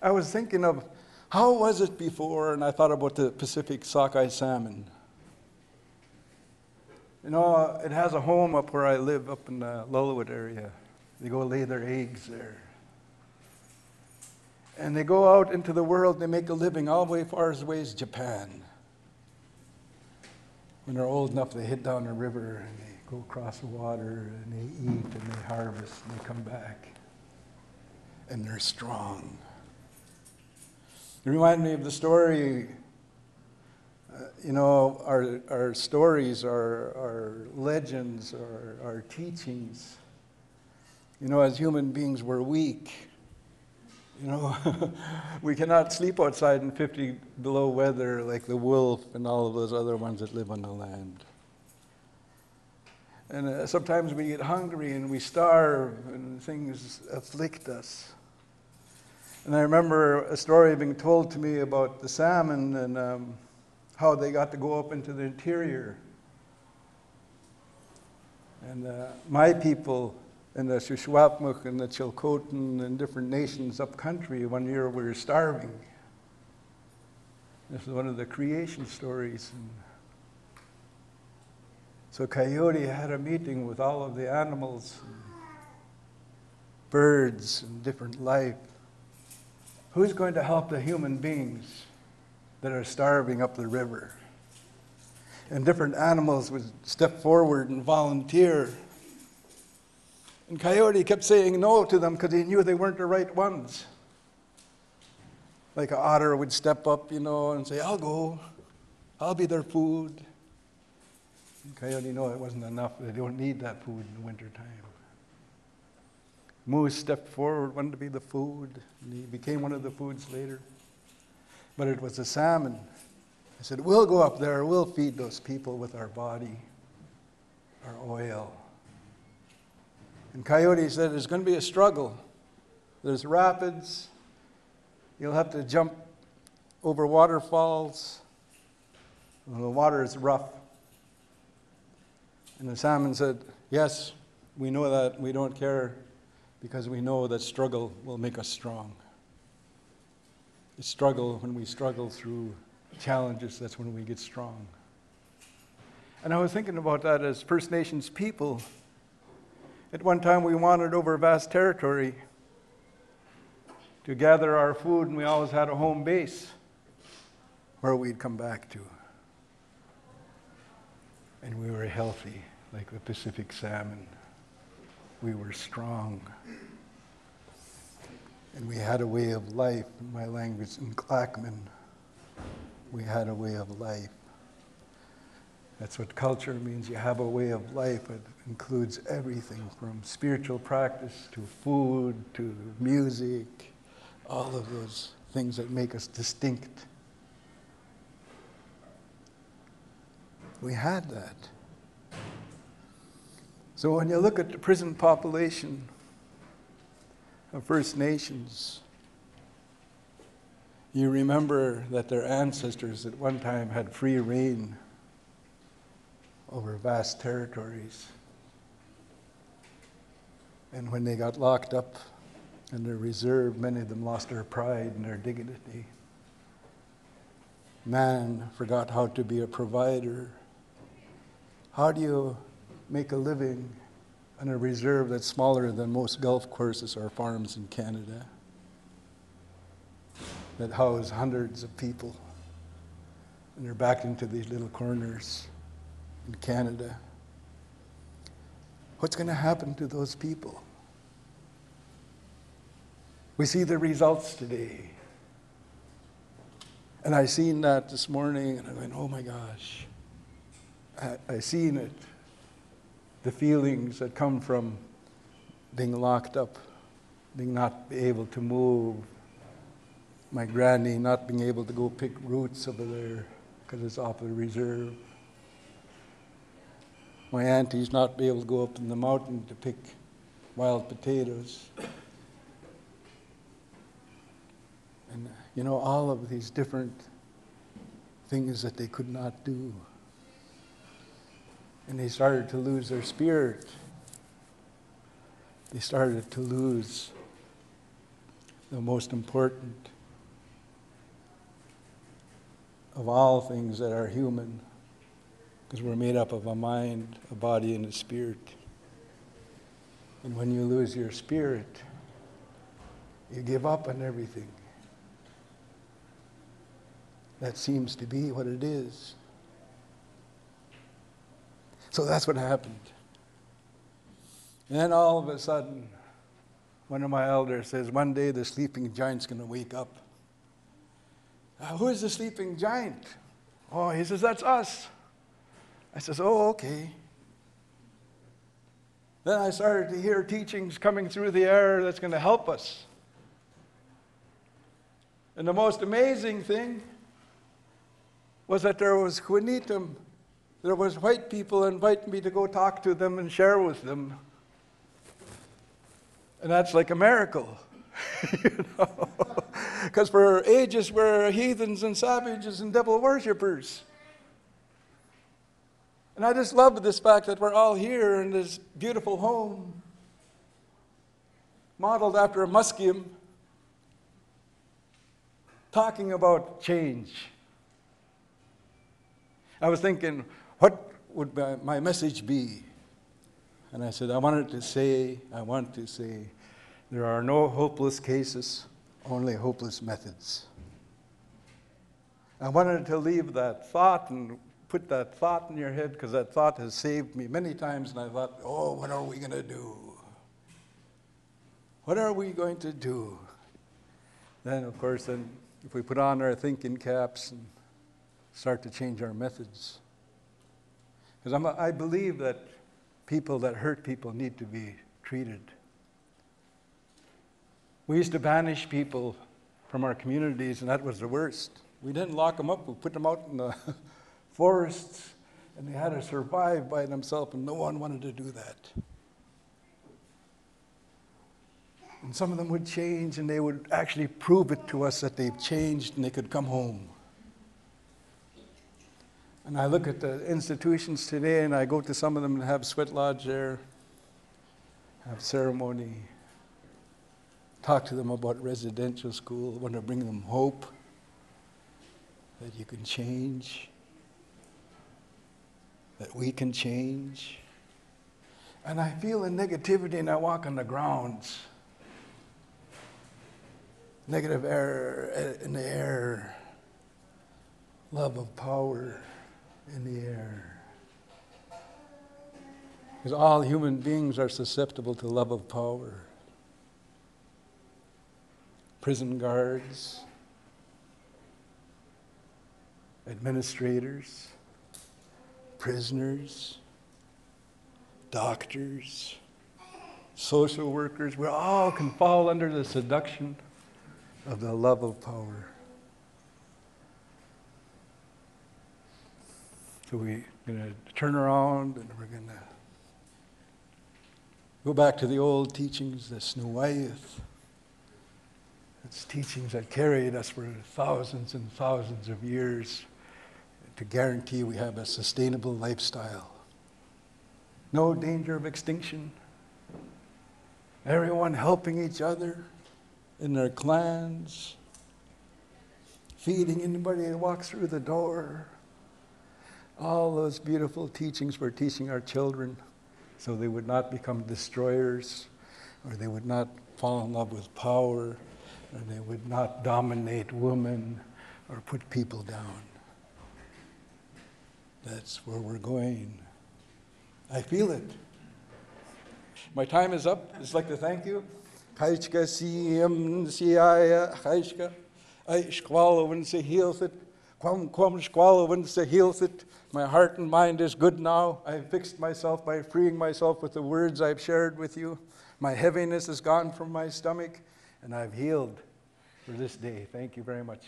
I was thinking of how was it before, and I thought about the Pacific sockeye salmon. You know, it has a home up where I live, up in the Lillooet area. They go lay their eggs there. And they go out into the world, they make a living all the way far as Japan. When they're old enough, they hit down the river and they go across the water and they eat and they harvest and they come back. And they're strong. It reminded me of the story, you know, our stories, our legends, our teachings. You know, as human beings, we're weak. You know, we cannot sleep outside in 50 below weather like the wolf and all of those other ones that live on the land. And sometimes we get hungry and we starve and things afflict us. And I remember a story being told to me about the salmon and how they got to go up into the interior. And my people and the Shuswapmuk and the Chilcotin and different nations up country, one year we were starving. This is one of the creation stories. And so Coyote had a meeting with all of the animals, and birds, and different life. Who's going to help the human beings that are starving up the river? And different animals would step forward and volunteer. And Coyote kept saying no to them because he knew they weren't the right ones. Like an otter would step up, you know, and say, I'll go. I'll be their food. And Coyote knew it wasn't enough. They don't need that food in the wintertime. Moose stepped forward, wanted to be the food, and he became one of the foods later. But it was the salmon. I said, we'll go up there, we'll feed those people with our body, our oil. And Coyote said, there's going to be a struggle. There's rapids. You'll have to jump over waterfalls. The water is rough. And the salmon said, yes, we know that. We don't care because we know that struggle will make us strong. The struggle, when we struggle through challenges, that's when we get strong. And I was thinking about that as First Nations people. At one time, we wandered over vast territory to gather our food, and we always had a home base where we'd come back to. And we were healthy, like the Pacific salmon. We were strong. And we had a way of life. In my language, in Clackman, we had a way of life. That's what culture means. You have a way of life. It includes everything from spiritual practice to food to music, all of those things that make us distinct. We had that. So when you look at the prison population of First Nations, you remember that their ancestors at one time had free reign over vast territories. And when they got locked up in their reserve, many of them lost their pride and their dignity. Man forgot how to be a provider. How do you make a living in a reserve that's smaller than most golf courses or farms in Canada that house hundreds of people, and they're backed into these little corners in Canada? What's going to happen to those people? We see the results today. And I seen that this morning, and I went, oh my gosh. I seen it. The feelings that come from being locked up, being not able to move. My granny not being able to go pick roots over there because it's off the reserve. My aunties not be able to go up in the mountain to pick wild potatoes. And, you know, all of these different things that they could not do. And they started to lose their spirit. They started to lose the most important of all things that are human, because we're made up of a mind, a body, and a spirit. And when you lose your spirit, you give up on everything. That seems to be what it is. So that's what happened. And then all of a sudden, one of my elders says, one day the sleeping giant's going to wake up. Who is the sleeping giant? Oh, he says, that's us. I says, oh, okay. Then I started to hear teachings coming through the air that's going to help us. And the most amazing thing was that there was Quinitum. There was white people inviting me to go talk to them and share with them. And that's like a miracle, you know. Because for ages we're heathens and savages and devil worshippers. And I just love this fact that we're all here in this beautiful home, modeled after a muskeum, talking about change. I was thinking, what would my message be? And I said, I want to say, there are no hopeless cases, only hopeless methods. I wanted to leave that thought and put that thought in your head, because that thought has saved me many times, and I thought, oh, what are we going to do? What are we going to do? Then, of course, if we put on our thinking caps and start to change our methods. Because I believe that people that hurt people need to be treated. We used to banish people from our communities, and that was the worst. We didn't lock them up. We put them out in the forests, and they had to survive by themselves, and no one wanted to do that. And some of them would change, and they would actually prove it to us that they've changed, and they could come home. And I look at the institutions today, and I go to some of them and have sweat lodge there, have ceremony, talk to them about residential school, want to bring them hope that you can change, that we can change. And I feel a negativity, and I walk on the grounds. Negative air in the air, love of power in the air. Because all human beings are susceptible to love of power. Prison guards, administrators, prisoners, doctors, social workers, we all can fall under the seduction of the love of power. So we're going to turn around, and we're going to go back to the old teachings, the Sty-Wet-Tan. It's teachings that carried us for thousands and thousands of years to guarantee we have a sustainable lifestyle. No danger of extinction. Everyone helping each other in their clans, feeding anybody that walks through the door. All those beautiful teachings we're teaching our children so they would not become destroyers, or they would not fall in love with power, or they would not dominate women or put people down. That's where we're going. I feel it. My time is up. I'd just like to thank you. Kajka siem siaya kajka ay squalowin Saahillthit kwam squalowin Saahillthit. My heart and mind is good now. I've fixed myself by freeing myself with the words I've shared with you. My heaviness is gone from my stomach, and I've healed for this day. Thank you very much.